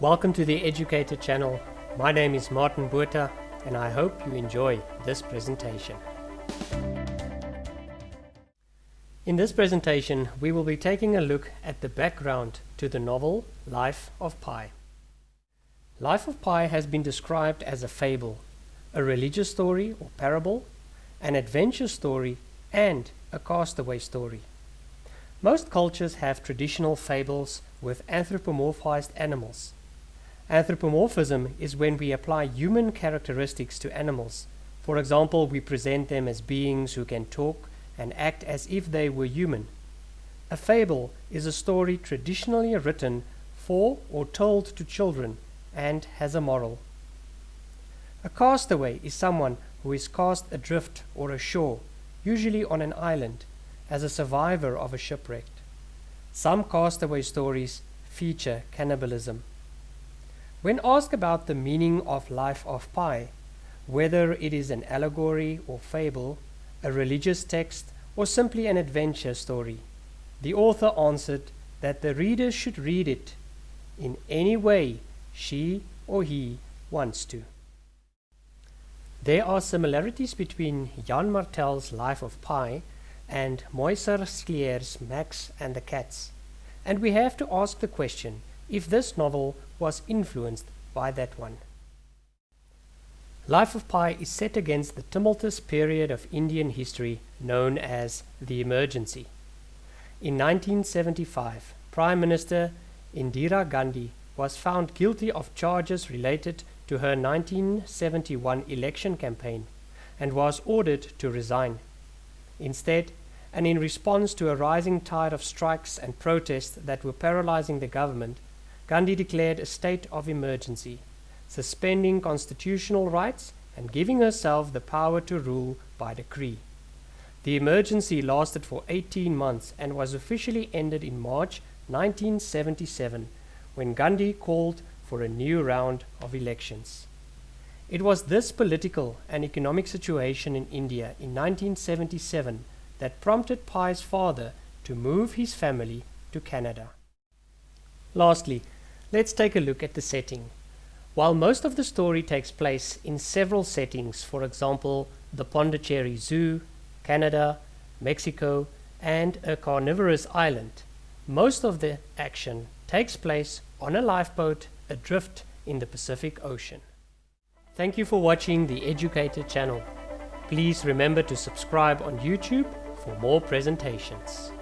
Welcome to the Educator channel. My name is Martin Botha and I hope you enjoy this presentation. In this presentation, we will be taking a look at the background to the novel Life of Pi. Life of Pi has been described as a fable, a religious story or parable, an adventure story, and a castaway story. Most cultures have traditional fables with anthropomorphized animals. Anthropomorphism is when we apply human characteristics to animals. For example, we present them as beings who can talk and act as if they were human. A fable is a story traditionally written for or told to children and has a moral. A castaway is someone who is cast adrift or ashore, usually on an island, as a survivor of a shipwreck. Some castaway stories feature cannibalism. When asked about the meaning of Life of Pi, whether it is an allegory or fable, a religious text, or simply an adventure story, the author answered that the reader should read it in any way she or he wants to. There are similarities between Yann Martel's Life of Pi and Moiser Sclier's Max and the Cats, and we have to ask the question if this novel was influenced by that one. Life of Pi is set against the tumultuous period of Indian history known as the Emergency. In 1975, Prime Minister Indira Gandhi was found guilty of charges related to her 1971 election campaign and was ordered to resign. Instead, and in response to a rising tide of strikes and protests that were paralyzing the government, Gandhi declared a state of emergency, suspending constitutional rights and giving herself the power to rule by decree. The emergency lasted for 18 months and was officially ended in March 1977, when Gandhi called for a new round of elections. It was this political and economic situation in India in 1977 that prompted Pi's father to move his family to Canada. Lastly, let's take a look at the setting. While most of the story takes place in several settings, for example, the Pondicherry Zoo, Canada, Mexico, and a carnivorous island, most of the action takes place on a lifeboat adrift in the Pacific Ocean. Thank you for watching the Educator channel. Please remember to subscribe on YouTube for more presentations.